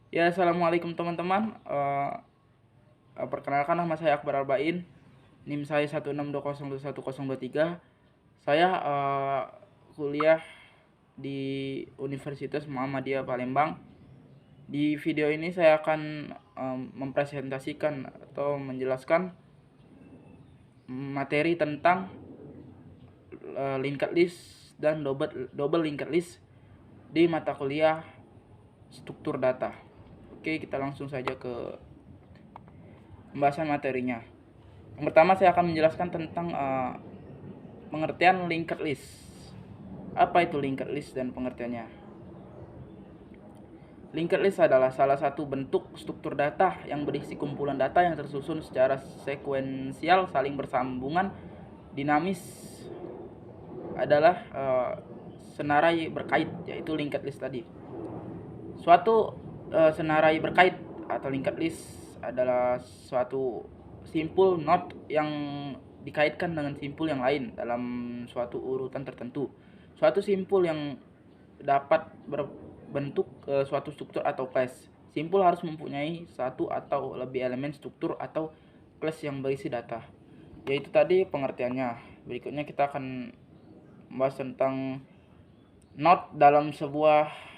Ya, assalamualaikum teman-teman. Perkenalkan, nama saya Akbar Albain. NIM saya 162011023. Saya kuliah di Universitas Muhammadiyah Palembang. Di video ini saya akan mempresentasikan atau menjelaskan materi tentang linked list dan double linked list di mata kuliah struktur data. Oke, kita langsung saja ke pembahasan materinya. Yang pertama saya akan menjelaskan tentang pengertian linked list. Apa itu linked list dan pengertiannya? Linked list adalah salah satu bentuk struktur data yang berisi kumpulan data yang tersusun secara sekuensial, saling bersambungan, dinamis, adalah senarai berkait, yaitu linked list tadi. Suatu senarai berkait atau linked list adalah suatu simpul node yang dikaitkan dengan simpul yang lain dalam suatu urutan tertentu. Suatu simpul yang dapat berbentuk suatu struktur atau class. Simpul harus mempunyai satu atau lebih elemen struktur atau class yang berisi data. Yaitu tadi pengertiannya. Berikutnya kita akan membahas tentang node dalam sebuah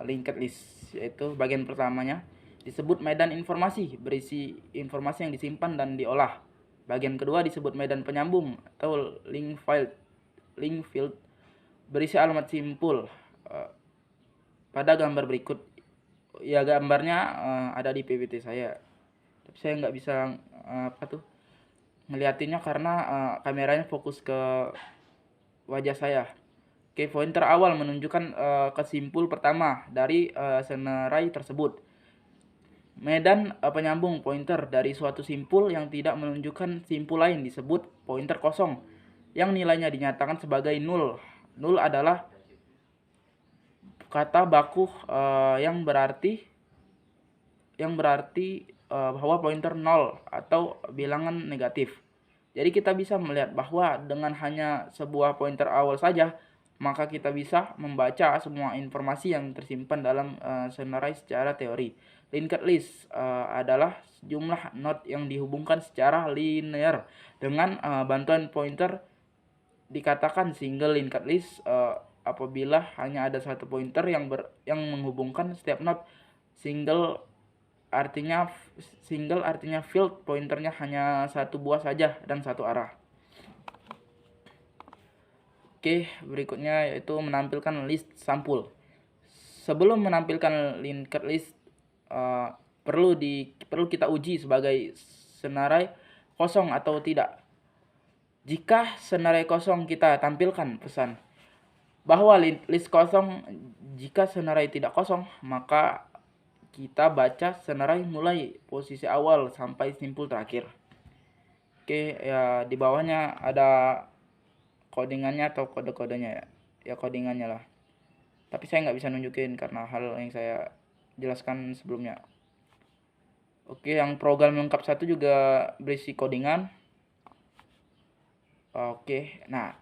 linked list, yaitu bagian pertamanya disebut medan informasi, berisi informasi yang disimpan dan diolah. Bagian kedua disebut medan penyambung atau link field, berisi alamat simpul. Pada gambar berikut, ya gambarnya ada di PPT saya, tapi saya nggak bisa ngeliatinnya karena kameranya fokus ke wajah saya. Oke, pointer awal menunjukkan ke simpul pertama dari senarai tersebut. Medan penyambung pointer dari suatu simpul yang tidak menunjukkan simpul lain disebut pointer kosong, yang nilainya dinyatakan sebagai nul. Nul adalah kata baku yang berarti bahwa pointer 0 atau bilangan negatif. Jadi kita bisa melihat bahwa dengan hanya sebuah pointer awal saja, maka kita bisa membaca semua informasi yang tersimpan dalam senarai secara teori. Linked list adalah jumlah node yang dihubungkan secara linear dengan bantuan pointer. Dikatakan single linked list apabila hanya ada satu pointer yang menghubungkan setiap node. Single artinya field pointernya hanya satu buah saja dan satu arah. Oke, berikutnya yaitu menampilkan list sampul. Sebelum menampilkan linked list perlu kita uji sebagai senarai kosong atau tidak. Jika senarai kosong, kita tampilkan pesan bahwa list kosong. Jika senarai tidak kosong, maka kita baca senarai mulai posisi awal sampai simpul terakhir. Oke, ya di bawahnya ada codingannya atau kode-kodenya ya. Ya codingannya lah. Tapi saya nggak bisa nunjukin karena hal yang saya jelaskan sebelumnya. Oke, yang program lengkap satu juga berisi codingan. Oke, nah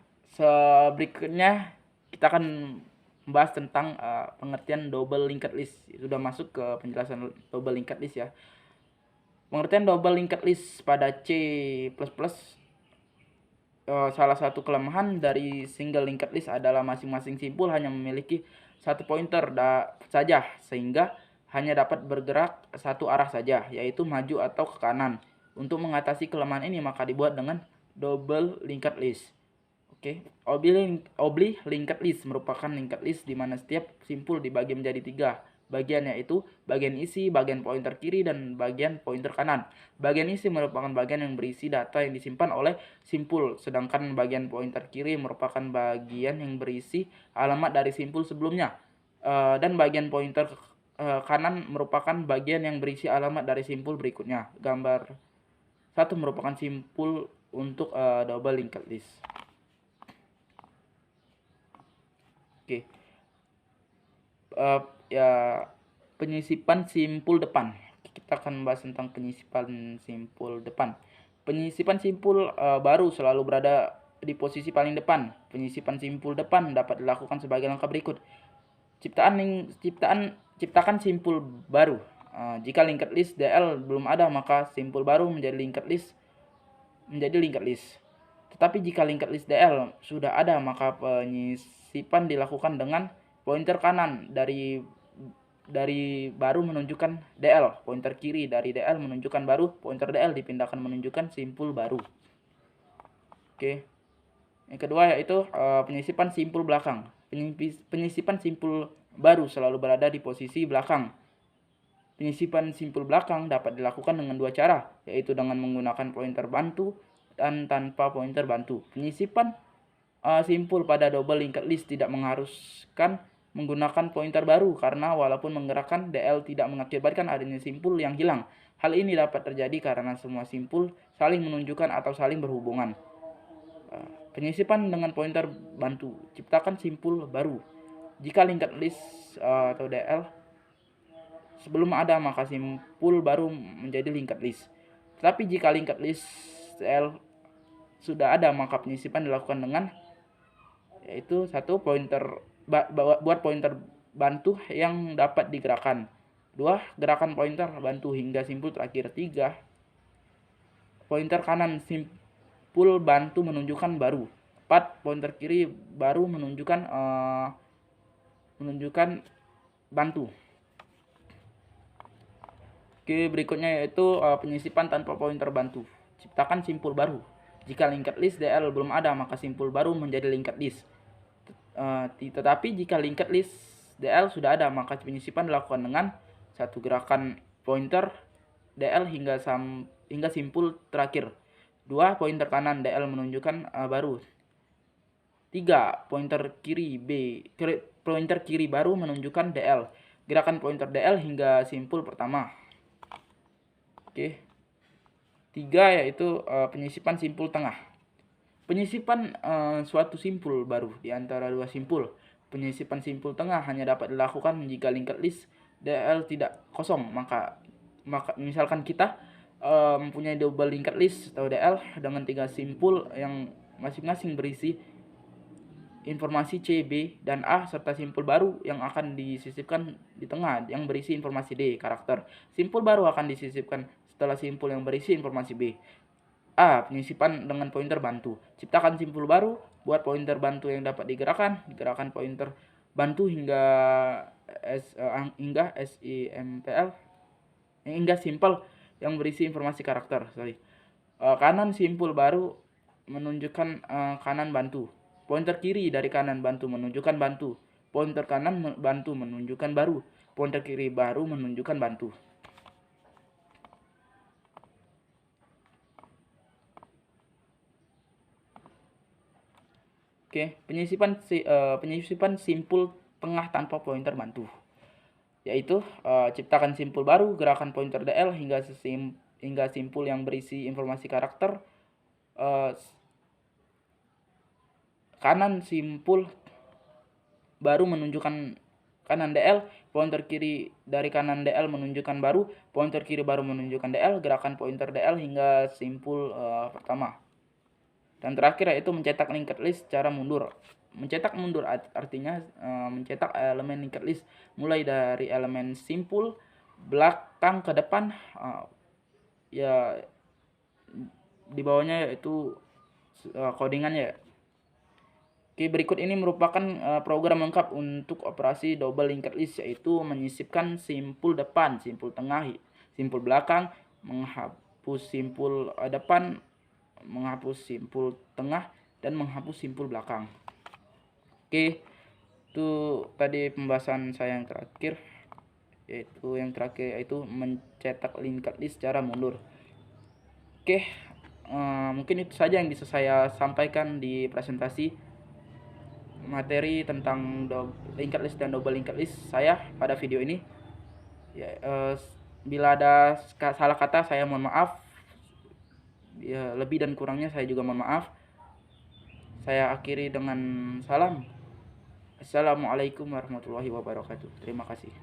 berikutnya kita akan membahas tentang pengertian double linked list. Sudah masuk ke penjelasan double linked list ya. Pengertian double linked list pada C++, salah satu kelemahan dari single linked list adalah masing-masing simpul hanya memiliki satu pointer saja, sehingga hanya dapat bergerak satu arah saja, yaitu maju atau ke kanan. Untuk mengatasi kelemahan ini, maka dibuat dengan double linked list. Oke, oblique linked list merupakan linked list di mana setiap simpul dibagi menjadi 3 bagian, yaitu bagian isi, bagian pointer kiri, dan bagian pointer kanan. Bagian isi merupakan bagian yang berisi data yang disimpan oleh simpul, sedangkan bagian pointer kiri merupakan bagian yang berisi alamat dari simpul sebelumnya. Dan bagian pointer kanan merupakan bagian yang berisi alamat dari simpul berikutnya. Gambar 1 merupakan simpul untuk double linked list. Oke. Ya, penyisipan simpul depan. Kita akan membahas tentang penyisipan simpul depan. Penyisipan simpul baru selalu berada di posisi paling depan. Penyisipan simpul depan dapat dilakukan sebagai langkah berikut. Ciptakan simpul baru. Jika linked list DL belum ada, maka simpul baru menjadi linked list. Tetapi jika linked list DL sudah ada, maka penyisipan dilakukan dengan pointer kanan dari baru menunjukkan DL, pointer kiri dari DL menunjukkan baru, pointer DL dipindahkan menunjukkan simpul baru. Oke. Yang kedua yaitu penyisipan simpul belakang. Penyisipan simpul baru selalu berada di posisi belakang. Penyisipan simpul belakang dapat dilakukan dengan dua cara, yaitu dengan menggunakan pointer bantu dan tanpa pointer bantu. Penyisipan simpul pada double linked list tidak mengharuskan menggunakan pointer baru, karena walaupun menggerakkan DL tidak mengakibatkan adanya simpul yang hilang. Hal ini dapat terjadi karena semua simpul saling menunjukkan atau saling berhubungan. Penyisipan dengan pointer bantu. Ciptakan simpul baru. Jika linked list atau DL sebelum ada, maka simpul baru menjadi linked list. Tetapi jika linked list DL sudah ada, maka penyisipan dilakukan dengan yaitu satu, buat pointer bantu yang dapat digerakkan. 2, gerakan pointer bantu hingga simpul terakhir. 3, pointer kanan simpul bantu menunjukkan baru. 4, pointer kiri baru menunjukkan bantu. Oke, berikutnya yaitu penyisipan tanpa pointer bantu. Ciptakan simpul baru. Jika linked list DL belum ada, maka simpul baru menjadi linked list. Tetapi jika linked list DL sudah ada, maka penyisipan dilakukan dengan satu, gerakan pointer DL hingga simpul terakhir. 2, pointer kanan DL menunjukkan baru. 3, pointer kiri baru menunjukkan DL. Gerakan pointer DL hingga simpul pertama. Oke. 3 yaitu penyisipan simpul tengah. Penyisipan suatu simpul baru di antara dua simpul. Penyisipan simpul tengah hanya dapat dilakukan jika linked list DL tidak kosong. Maka misalkan kita mempunyai double linked list atau DL dengan 3 simpul yang masing-masing berisi informasi C, B, dan A serta simpul baru yang akan disisipkan di tengah yang berisi informasi D, karakter. Simpul baru akan disisipkan setelah simpul yang berisi informasi B. A. Penyisipan dengan pointer bantu. Ciptakan simpul baru, buat pointer bantu yang dapat digerakkan. Gerakan pointer bantu hingga simpel yang berisi informasi karakter. Kanan simpul baru menunjukkan kanan bantu. Pointer kiri dari kanan bantu menunjukkan bantu. Pointer kanan bantu menunjukkan baru. Pointer kiri baru menunjukkan bantu. Oke, penyisipan simpul tengah tanpa pointer bantu. Yaitu ciptakan simpul baru, gerakan pointer DL hingga simpul yang berisi informasi karakter. Kanan simpul baru menunjukkan kanan DL, pointer kiri dari kanan DL menunjukkan baru, pointer kiri baru menunjukkan DL, gerakan pointer DL hingga simpul pertama. Dan terakhir yaitu mencetak linked list secara mundur. Mencetak mundur artinya mencetak elemen linked list mulai dari elemen simpul belakang ke depan, ya di bawahnya yaitu codingannya. Oke, berikut ini merupakan program lengkap untuk operasi double linked list, yaitu menyisipkan simpul depan, simpul tengah, simpul belakang, menghapus simpul depan, menghapus simpul tengah, dan menghapus simpul belakang. Oke, itu tadi pembahasan saya yang terakhir, yaitu mencetak linked list secara mundur. Oke, mungkin itu saja yang bisa saya sampaikan di presentasi materi tentang linked list dan double linked list saya pada video ini. Ya, bila ada salah kata saya mohon maaf. Ya, lebih dan kurangnya saya juga mohon maaf. Saya akhiri dengan salam. Assalamualaikum warahmatullahi wabarakatuh. Terima kasih.